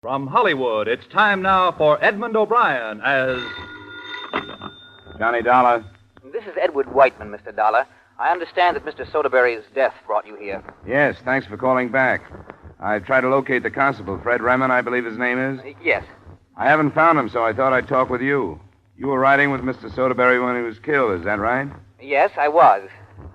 From Hollywood, it's time now for Edmund O'Brien as... Johnny Dollar. This is Edward Whiteman, Mr. Dollar. I understand that Mr. Soderbury's death brought you here. Yes, thanks for calling back. I tried to locate the constable, Fred Remen, I believe his name is. Yes. I haven't found him, so I thought I'd talk with you. You were riding with Mr. Soderbury when he was killed, is that right? Yes, I was.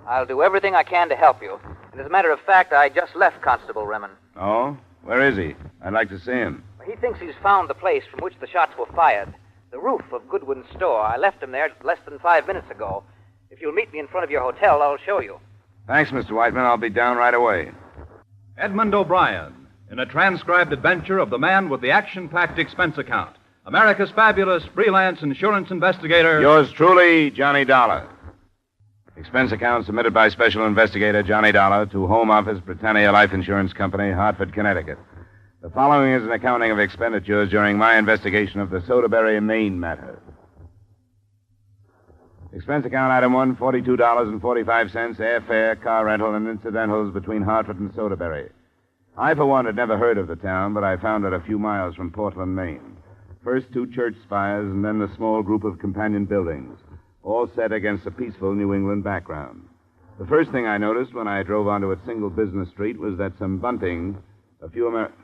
I'll do everything I can to help you. And as a matter of fact, I just left Constable Remen. Oh? Where is he? I'd like to see him. He thinks he's found the place from which the shots were fired. The roof of Goodwin's store. I left him there less than 5 minutes ago. If you'll meet me in front of your hotel, I'll show you. Thanks, Mr. Whiteman. I'll be down right away. Edmund O'Brien, in a transcribed adventure of the man with the action-packed expense account. America's fabulous freelance insurance investigator... Yours truly, Johnny Dollar. Expense account submitted by Special Investigator Johnny Dollar to Home Office, Britannia Life Insurance Company, Hartford, Connecticut. The following is an accounting of expenditures during my investigation of the Soderbury, Maine matter. Expense account item 1, $42.45, airfare, car rental, and incidentals between Hartford and Soderbury. I, for one, had never heard of the town, but I found it a few miles from Portland, Maine. First 2 church spires, and then a small group of companion buildings, all set against a peaceful New England background. The first thing I noticed when I drove onto its single business street was that some bunting, a few American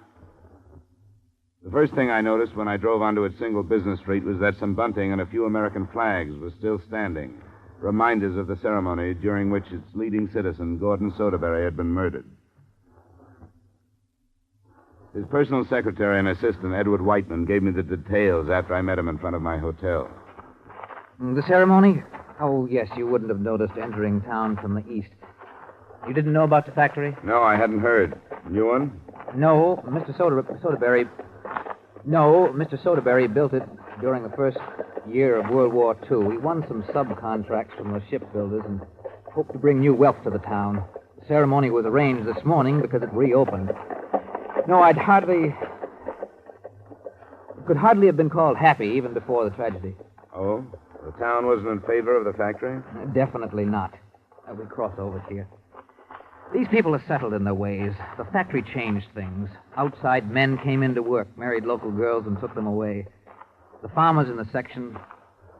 flags were still standing, reminders of the ceremony during which its leading citizen, Gordon Soderbury, had been murdered. His personal secretary and assistant, Edward Whiteman, gave me the details after I met him in front of my hotel. The ceremony? Oh, yes, you wouldn't have noticed entering town from the east. You didn't know about the factory? No, I hadn't heard. New one? No, Mr. Soderbury built it during the first year of World War II. He won some subcontracts from the shipbuilders and hoped to bring new wealth to the town. The ceremony was arranged this morning because it reopened. No, it could hardly have been called happy even before the tragedy. Oh? The town wasn't in favor of the factory? Definitely not. We cross over here. These people are settled in their ways. The factory changed things. Outside men came into work, married local girls, and took them away. The farmers in the section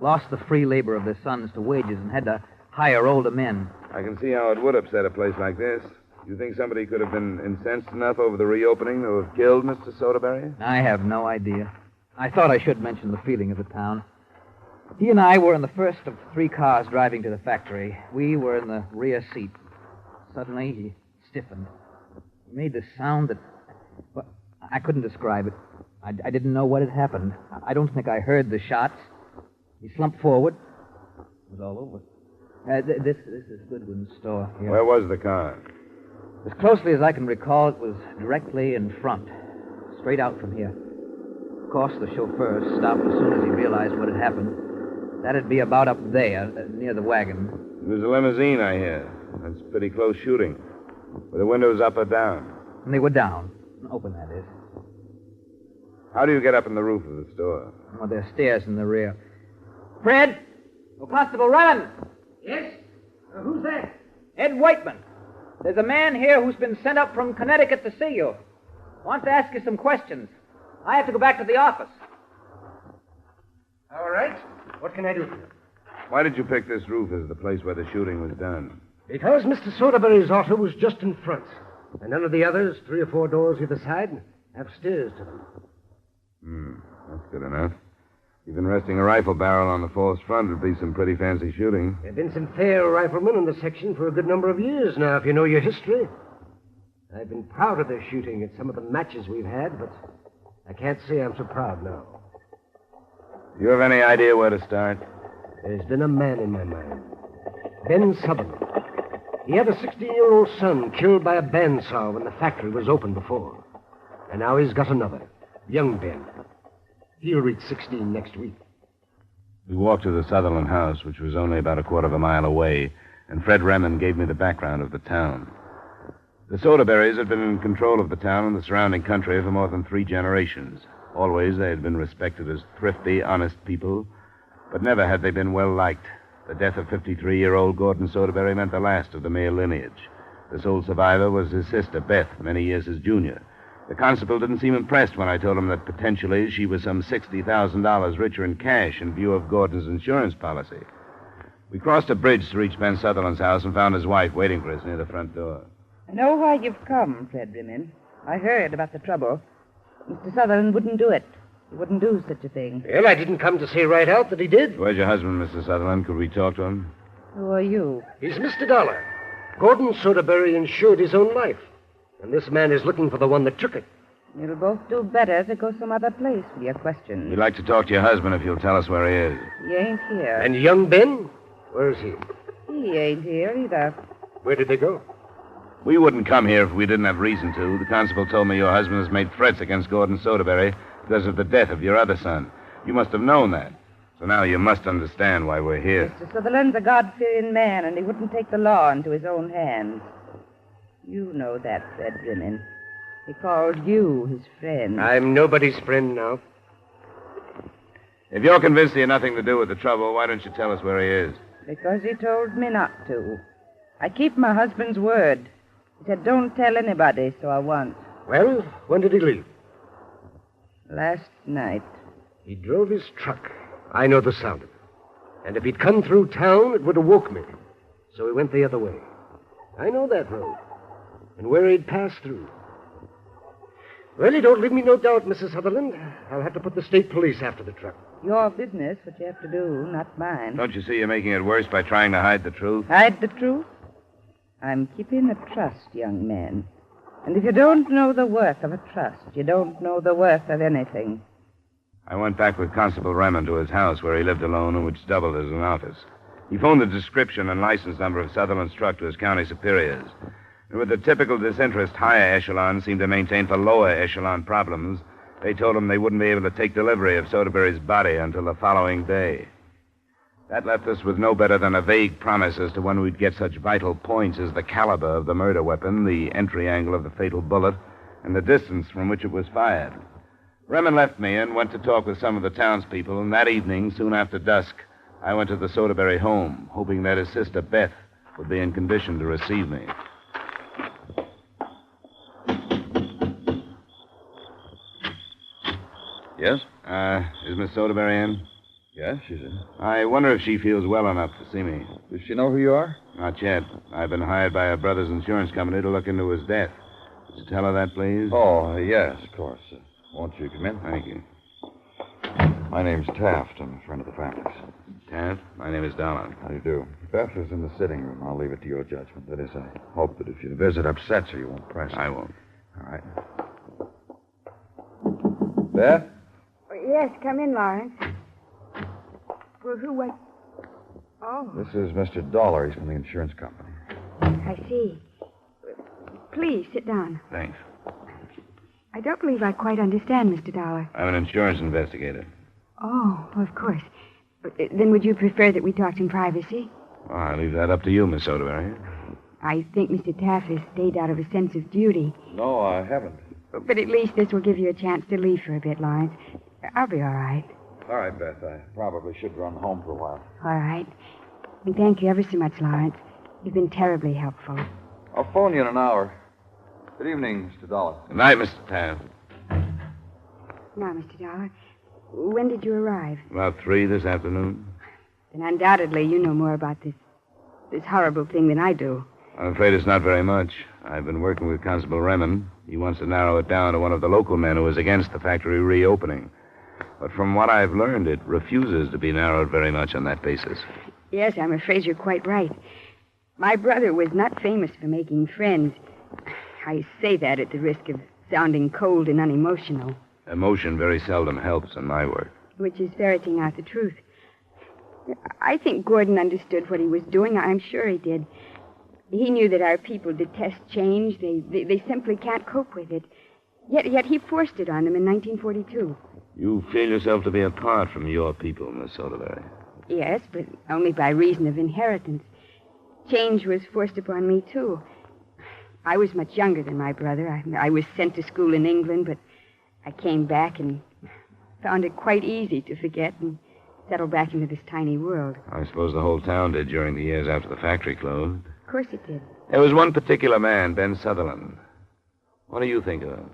lost the free labor of their sons to wages and had to hire older men. I can see how it would upset a place like this. You think somebody could have been incensed enough over the reopening to have killed Mr. Soderbury? I have no idea. I thought I should mention the feeling of the town. He and I were in the first of 3 cars driving to the factory. We were in the rear seat. Suddenly, he stiffened. He made this sound that... Well, I couldn't describe it. I didn't know what had happened. I don't think I heard the shots. He slumped forward. It was all over. This is Goodwin's store here. Where was the car? As closely as I can recall, it was directly in front. Straight out from here. Of course, the chauffeur stopped as soon as he realized what had happened. That'd be about up there, near the wagon. It was a limousine, I hear. That's pretty close shooting. Were the windows up or down? And they were down. Open, that is. How do you get up on the roof of the store? Well, there are stairs in the rear. Fred! Oh, Constable Remen! Yes? Who's that? Ed Whiteman. There's a man here who's been sent up from Connecticut to see you. Wants to ask you some questions. I have to go back to the office. All right. What can I do for you? Why did you pick this roof as the place where the shooting was done? Because Mr. Soderbury's auto was just in front. And none of the others, 3 or 4 doors either side, have stairs to them. That's good enough. Even resting a rifle barrel on the false front would be some pretty fancy shooting. There have been some fair riflemen in the section for a good number of years now, if you know your history. I've been proud of their shooting at some of the matches we've had, but I can't say I'm so proud now. Do you have any idea where to start? There's been a man in my mind. Ben Sutherland. He had a 16-year-old son killed by a bandsaw when the factory was open before. And now he's got another, young Ben. He'll reach 16 next week. We walked to the Sutherland house, which was only about a quarter of a mile away, and Fred Remen gave me the background of the town. The Soderburys had been in control of the town and the surrounding country for more than 3 generations. Always they had been respected as thrifty, honest people, but never had they been well-liked. The death of 53-year-old Gordon Soderbury meant the last of the male lineage. The sole survivor was his sister, Beth, many years his junior. The constable didn't seem impressed when I told him that potentially she was some $60,000 richer in cash in view of Gordon's insurance policy. We crossed a bridge to reach Ben Sutherland's house and found his wife waiting for us near the front door. I know why you've come, Fred Rimmon. I heard about the trouble. Mr. Sutherland wouldn't do it. He wouldn't do such a thing. Well, I didn't come to say right out that he did. Where's your husband, Mr. Sutherland? Could we talk to him? Who are you? He's Mr. Dollar. Gordon Soderbury insured his own life. And this man is looking for the one that took it. You'll both do better to go some other place with your questions. We'd like to talk to your husband if you'll tell us where he is. He ain't here. And young Ben? Where is he? He ain't here either. Where did they go? We wouldn't come here if we didn't have reason to. The constable told me your husband has made threats against Gordon Soderbury because of the death of your other son. You must have known that. So now you must understand why we're here. Mr. Sutherland's a God-fearing man, and he wouldn't take the law into his own hands. You know that, Fred Rimmon. He called you his friend. I'm nobody's friend now. If you're convinced he had nothing to do with the trouble, why don't you tell us where he is? Because he told me not to. I keep my husband's word. He said, don't tell anybody, so I won't. Well, when did he leave? Last night. He drove his truck. I know the sound of it. And if he'd come through town, it would have woke me. So he went the other way. I know that road. And where he'd passed through. Well, you don't leave me no doubt, Mrs. Sutherland. I'll have to put the state police after the truck. Your business, what you have to do, not mine. Don't you see you're making it worse by trying to hide the truth? Hide the truth? I'm keeping a trust, young man. And if you don't know the worth of a trust, you don't know the worth of anything. I went back with Constable Raymond to his house where he lived alone and which doubled as an office. He phoned the description and license number of Sutherland's truck to his county superiors. And with the typical disinterest higher echelon seemed to maintain for lower echelon problems, they told him they wouldn't be able to take delivery of Soderbury's body until the following day. That left us with no better than a vague promise as to when we'd get such vital points as the caliber of the murder weapon, the entry angle of the fatal bullet, and the distance from which it was fired. Remen left me and went to talk with some of the townspeople, and that evening, soon after dusk, I went to the Soderbury home, hoping that his sister Beth would be in condition to receive me. Yes? Is Miss Soderbury in? Yes, she's in. I wonder if she feels well enough to see me. Does she know who you are? Not yet. I've been hired by her brother's insurance company to look into his death. Would you tell her that, please? Oh, yes, of course. Won't you come in? Thank you. My name's Taft. I'm a friend of the family's. Taft, my name is Dollar. How do you do? Beth is in the sitting room. I'll leave it to your judgment. That is, I hope that if your visit upsets her, you won't press her. I won't. All right. Beth? Yes, come in, Lawrence. Well, who was... Oh, This is Mr. Dollar. He's from the insurance company. I see. Please, sit down. Thanks. I don't believe I quite understand, Mr. Dollar. I'm an insurance investigator. Oh, of course. Then would you prefer that we talked in privacy? Well, I leave that up to you, Miss Soderbury. I think Mr. Taft has stayed out of a sense of duty. No, I haven't. But at least this will give you a chance to leave for a bit, Lawrence. I'll be all right. All right, Beth. I probably should run home for a while. All right. And thank you ever so much, Lawrence. You've been terribly helpful. I'll phone you in an hour. Good evening, Mr. Dollar. Good night, Mr. Taft. Now, Mr. Dollar, when did you arrive? About 3 this afternoon. Then undoubtedly you know more about this horrible thing than I do. I'm afraid it's not very much. I've been working with Constable Remen. He wants to narrow it down to one of the local men who is against the factory reopening. But from what I've learned, it refuses to be narrowed very much on that basis. Yes, I'm afraid you're quite right. My brother was not famous for making friends. I say that at the risk of sounding cold and unemotional. Emotion very seldom helps in my work. Which is ferreting out the truth. I think Gordon understood what he was doing. I'm sure he did. He knew that our people detest change. They simply can't cope with it. Yet he forced it on them in 1942. You feel yourself to be apart from your people, Miss Soderbury. Yes, but only by reason of inheritance. Change was forced upon me, too. I was much younger than my brother. I was sent to school in England, but I came back and found it quite easy to forget and settle back into this tiny world. I suppose the whole town did during the years after the factory closed. Of course it did. There was one particular man, Ben Sutherland. What do you think of him?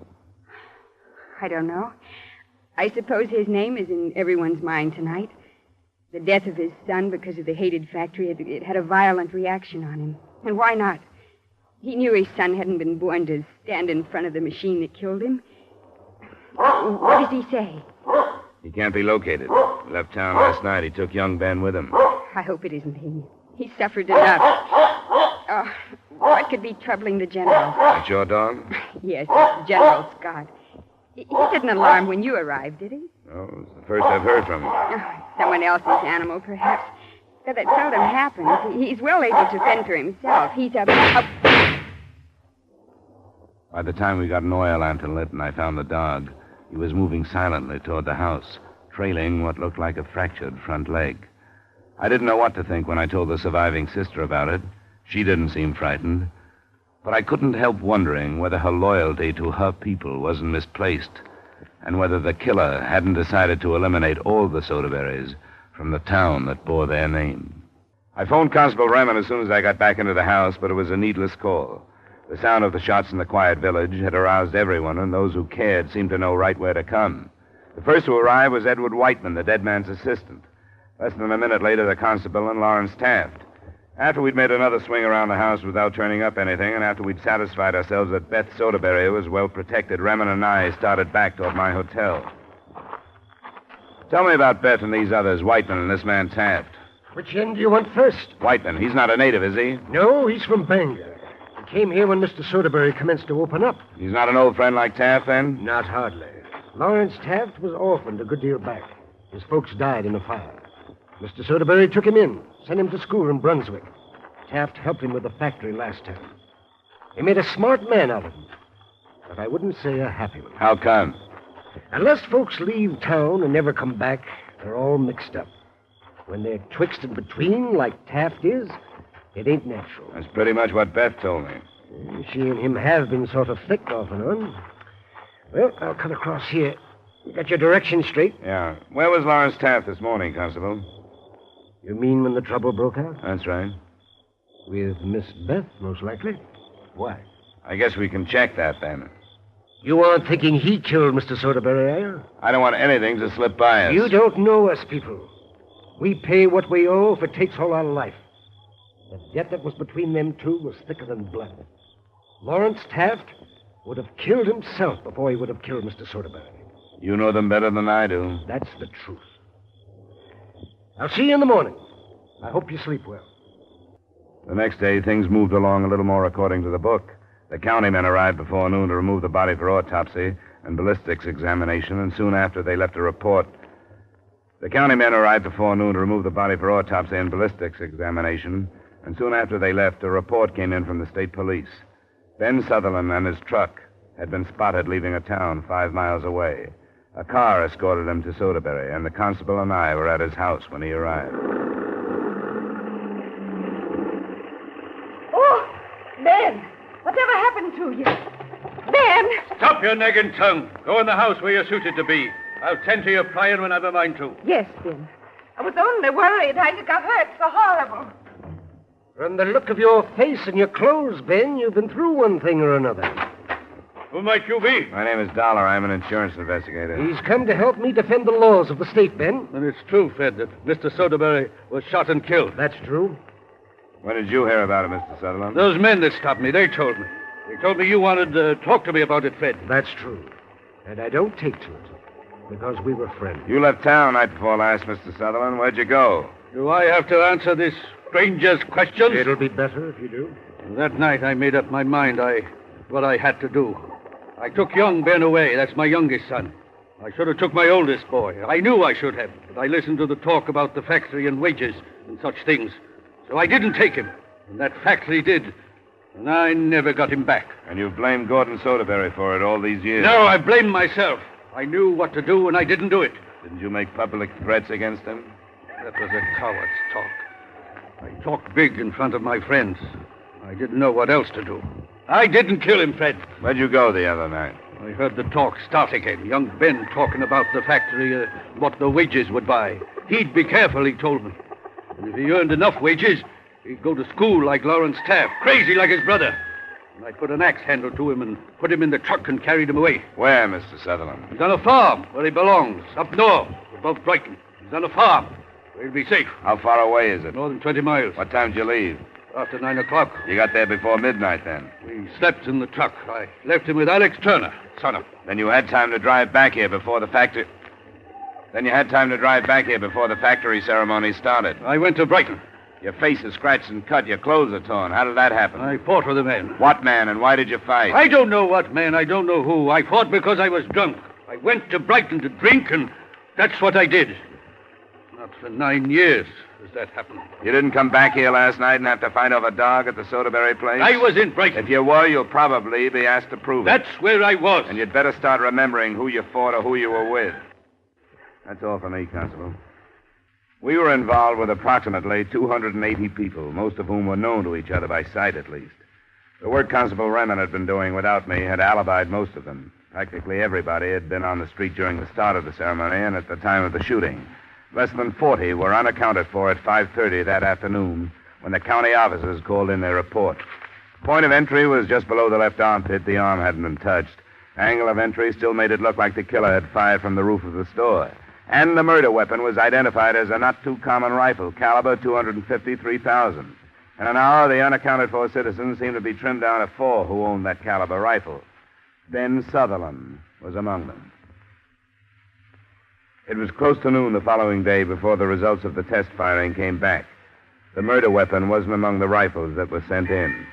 I don't know. I suppose his name is in everyone's mind tonight. The death of his son because of the hated factory, it had a violent reaction on him. And why not? He knew his son hadn't been born to stand in front of the machine that killed him. What does he say? He can't be located. He left town last night. He took young Ben with him. I hope it isn't he. He suffered enough. Oh, what could be troubling the general? That's your dog? Yes, General Scott. He didn't alarm when you arrived, did he? No, it's the first I've heard from him. Oh, someone else's animal, perhaps. But that seldom happens. He's well able to fend for himself. He's a... By the time we got an oil lantern lit and I found the dog, he was moving silently toward the house, trailing what looked like a fractured front leg. I didn't know what to think when I told the surviving sister about it. She didn't seem frightened. But I couldn't help wondering whether her loyalty to her people wasn't misplaced, and whether the killer hadn't decided to eliminate all the Soderburys from the town that bore their name. I phoned Constable Raymond as soon as I got back into the house, but it was a needless call. The sound of the shots in the quiet village had aroused everyone, and those who cared seemed to know right where to come. The first to arrive was Edward Whiteman, the dead man's assistant. Less than a minute later, the constable and Lawrence Taft. After we'd made another swing around the house without turning up anything, and after we'd satisfied ourselves that Beth Soderbury was well protected, Raymond and I started back toward my hotel. Tell me about Beth and these others, Whiteman and this man Taft. Which end do you want first? Whiteman, he's not a native, is he? No, he's from Bangor. He came here when Mr. Soderbury commenced to open up. He's not an old friend like Taft, then? Not hardly. Lawrence Taft was orphaned a good deal back. His folks died in a fire. Mr. Soderbury took him in, sent him to school in Brunswick. Taft helped him with the factory last time. He made a smart man out of him, but I wouldn't say a happy one. How come? Unless folks leave town and never come back, they're all mixed up. When they're twixt and between, like Taft is, it ain't natural. That's pretty much what Beth told me. She and him have been sort of thick off and on. Well, I'll cut across here. You got your direction straight? Yeah. Where was Lawrence Taft this morning, Constable? You mean when the trouble broke out? That's right. With Miss Beth, most likely. Why? I guess we can check that, then. You aren't thinking he killed Mr. Soderbury, are you? I don't want anything to slip by us. You don't know us people. We pay what we owe if it takes all our life. The debt that was between them two was thicker than blood. Lawrence Taft would have killed himself before he would have killed Mr. Soderbury. You know them better than I do. That's the truth. I'll see you in the morning. I hope you sleep well. The next day, things moved along a little more according to the book. The county men arrived before noon to remove the body for autopsy and ballistics examination, and soon after they left a report. The county men arrived before noon to remove the body for autopsy and ballistics examination, and soon after they left, a report came in from the state police. Ben Sutherland and his truck had been spotted leaving a town 5 miles away. A car escorted him to Soderbury, and the constable and I were at his house when he arrived. Oh, Ben! Whatever happened to you? Ben! Stop your nagging tongue. Go in the house where you're suited to be. I'll tend to your prying when I've a mind to. Yes, Ben. I was only worried how you got hurt so horrible. From the look of your face and your clothes, Ben, you've been through one thing or another. Who might you be? My name is Dollar. I'm an insurance investigator. He's come to help me defend the laws of the state, Ben. And it's true, Fred, that Mr. Soderbury was shot and killed. That's true. When did you hear about it, Mr. Sutherland? Those men that stopped me, they told me. They told me you wanted to talk to me about it, Fred. That's true. And I don't take to it, because we were friends. You left town night before last, Mr. Sutherland. Where'd you go? Do I have to answer this stranger's questions? It'll be better if you do. That night I made up my mind what I had to do. I took young Ben away. That's my youngest son. I should have took my oldest boy. I knew I should have, but I listened to the talk about the factory and wages and such things. So I didn't take him. And that factory did. And I never got him back. And you've blamed Gordon Soderbury for it all these years? No, I blame myself. I knew what to do, and I didn't do it. Didn't you make public threats against him? That was a coward's talk. I talked big in front of my friends. I didn't know what else to do. I didn't kill him, Fred. Where'd you go the other night? I heard the talk start again. Young Ben talking about the factory, what the wages would buy. He'd be careful, he told me. And if he earned enough wages, he'd go to school like Lawrence Taft, crazy like his brother. And I put an axe handle to him and put him in the truck and carried him away. Where, Mr. Sutherland? He's on a farm where he belongs, up north, above Brighton. He's on a farm where he'll be safe. How far away is it? More than 20 miles. What time did you leave? After 9 o'clock. You got there before midnight, then? We slept in the truck. I left him with Alex Turner, son of. Then you had time to drive back here before the factory... ceremony started. I went to Brighton. Your face is scratched and cut. Your clothes are torn. How did that happen? I fought with a man. What man, and why did you fight? I don't know what man. I don't know who. I fought because I was drunk. I went to Brighton to drink, and that's what I did. Not for 9 years has that happened. You didn't come back here last night and have to fight over a dog at the Soderbury place? I was in Brighton. If you were, you'll probably be asked to prove it. That's where I was. And you'd better start remembering who you fought or who you were with. That's all for me, Constable. We were involved with approximately 280 people, most of whom were known to each other by sight, at least. The work Constable Remen had been doing without me had alibied most of them. Practically everybody had been on the street during the start of the ceremony and at the time of the shooting. Less than 40 were unaccounted for at 5:30 that afternoon when the county officers called in their report. Point of entry was just below the left armpit. The arm hadn't been touched. Angle of entry still made it look like the killer had fired from the roof of the store. And the murder weapon was identified as a not-too-common rifle, caliber .253. In an hour, the unaccounted-for citizens seemed to be trimmed down to 4 who owned that caliber rifle. Ben Sutherland was among them. It was close to noon the following day before the results of the test firing came back. The murder weapon wasn't among the rifles that were sent in.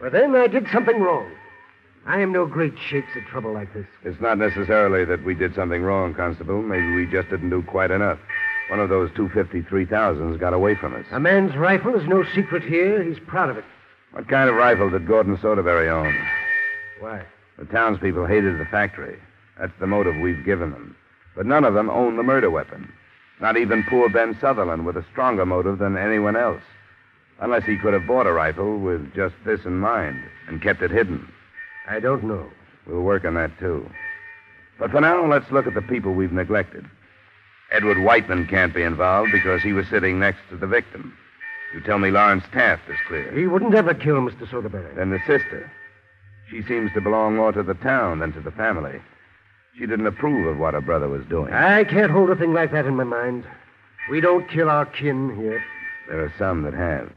Well, then I did something wrong. I am no great shakes at trouble like this. It's not necessarily that we did something wrong, Constable. Maybe we just didn't do quite enough. One of those 253,000s got away from us. A man's rifle is no secret here. He's proud of it. What kind of rifle did Gordon Soderbury own? Why? The townspeople hated the factory. That's the motive we've given them. But none of them owned the murder weapon. Not even poor Ben Sutherland, with a stronger motive than anyone else. Unless he could have bought a rifle with just this in mind and kept it hidden. I don't know. We'll work on that, too. But for now, let's look at the people we've neglected. Edward Whiteman can't be involved because he was sitting next to the victim. You tell me Lawrence Taft is clear. He wouldn't ever kill Mr. Soderbury. Then the sister. She seems to belong more to the town than to the family. She didn't approve of what her brother was doing. I can't hold a thing like that in my mind. We don't kill our kin here. There are some that have.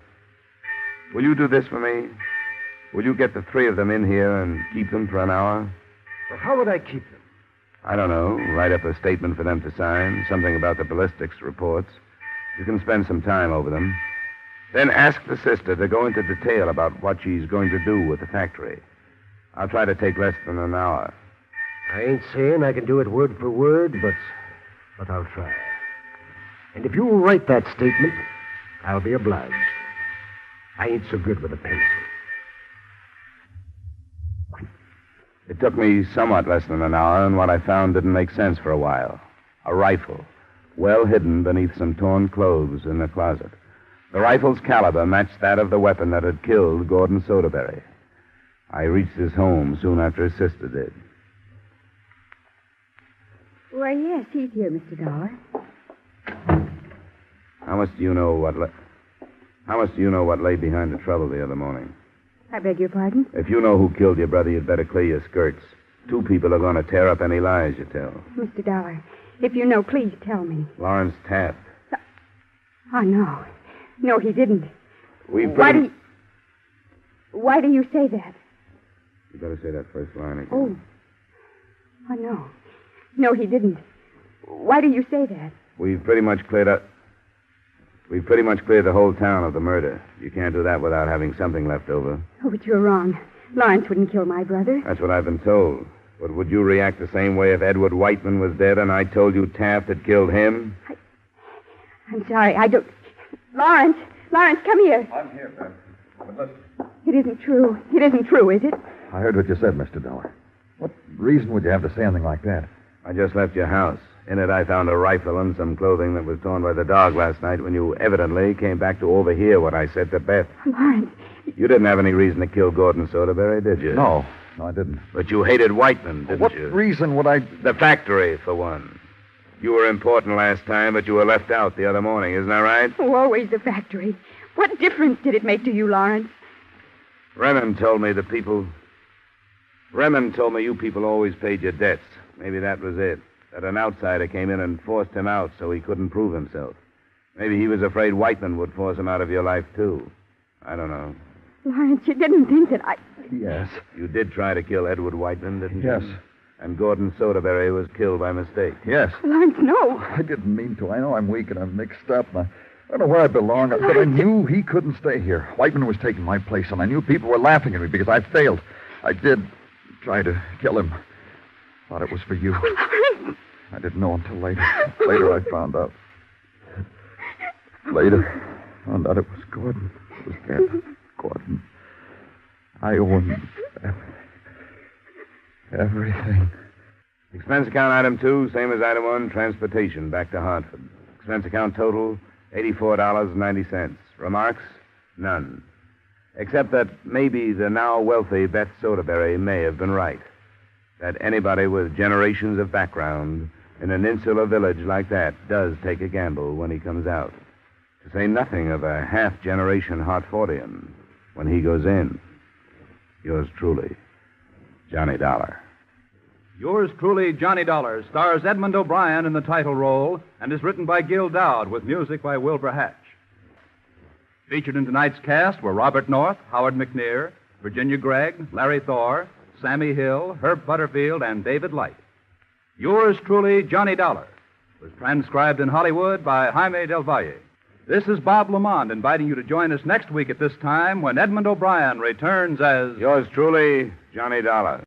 Will you do this for me? Will you get the 3 of them in here and keep them for an hour? But how would I keep them? I don't know. Write up a statement for them to sign, something about the ballistics reports. You can spend some time over them. Then ask the sister to go into detail about what she's going to do with the factory. I'll try to take less than an hour. I ain't saying I can do it word for word, but I'll try. And if you'll write that statement, I'll be obliged. I ain't so good with a pencil. It took me somewhat less than an hour, and what I found didn't make sense for a while. A rifle, well hidden beneath some torn clothes in the closet. The rifle's caliber matched that of the weapon that had killed Gordon Soderbury. I reached his home soon after his sister did. Why, yes, he's here, Mr. Dollar. How much do you know what lay behind the trouble the other morning? I beg your pardon? If you know who killed your brother, you'd better clear your skirts. 2 people are going to tear up any lies you tell. Mr. Dollar, if you know, please tell me. Lawrence Taft. Oh, no. No, he didn't. Why do you say that? You better say that first line again. Oh, no. No, he didn't. Why do you say that? We've pretty much cleared the whole town of the murder. You can't do that without having something left over. Oh, but you're wrong. Lawrence wouldn't kill my brother. That's what I've been told. But would you react the same way if Edward Whiteman was dead and I told you Taft had killed him? I'm sorry. I don't... Lawrence, come here. I'm here, Ben. But listen. It isn't true. It isn't true, is it? I heard what you said, Mr. Dollar. What reason would you have to say anything like that? I just left your house. In it, I found a rifle and some clothing that was torn by the dog last night when you evidently came back to overhear what I said to Beth. Lawrence. You didn't have any reason to kill Gordon Soderbury, did you? No, I didn't. But you hated Whiteman, didn't you? What reason would I... The factory, for one. You were important last time, but you were left out the other morning, isn't that right? Oh, always the factory. What difference did it make to you, Lawrence? Remen told me you people always paid your debts. Maybe that was it. That an outsider came in and forced him out so he couldn't prove himself. Maybe he was afraid Whiteman would force him out of your life, too. I don't know. Lawrence, you didn't think that I... Yes. You did try to kill Edward Whiteman, didn't you? Yes. And Gordon Soderbury was killed by mistake. Yes. Lawrence, no. I didn't mean to. I know I'm weak and I'm mixed up. And I don't know where I belong, but I knew he couldn't stay here. Whiteman was taking my place, and I knew people were laughing at me because I failed. I did try to kill him. Thought it was for you. Lawrence. I didn't know until later. Later I found out. Later, found out it was Gordon. It was dead. Gordon. I owe him everything. Expense account item 2, same as item 1, transportation back to Hartford. Expense account total, $84.90. Remarks? None. Except that maybe the now wealthy Beth Soderbury may have been right. That anybody with generations of background in an insular village like that does take a gamble when he comes out. To say nothing of a half-generation Hartfordian when he goes in. Yours truly, Johnny Dollar. Yours truly, Johnny Dollar, stars Edmund O'Brien in the title role and is written by Gil Dowd with music by Wilbur Hatch. Featured in tonight's cast were Robert North, Howard McNear, Virginia Gregg, Larry Thor, Sammy Hill, Herb Butterfield, and David Light. Yours truly, Johnny Dollar, was transcribed in Hollywood by Jaime Del Valle. This is Bob Lamont inviting you to join us next week at this time when Edmund O'Brien returns as... Yours truly, Johnny Dollar.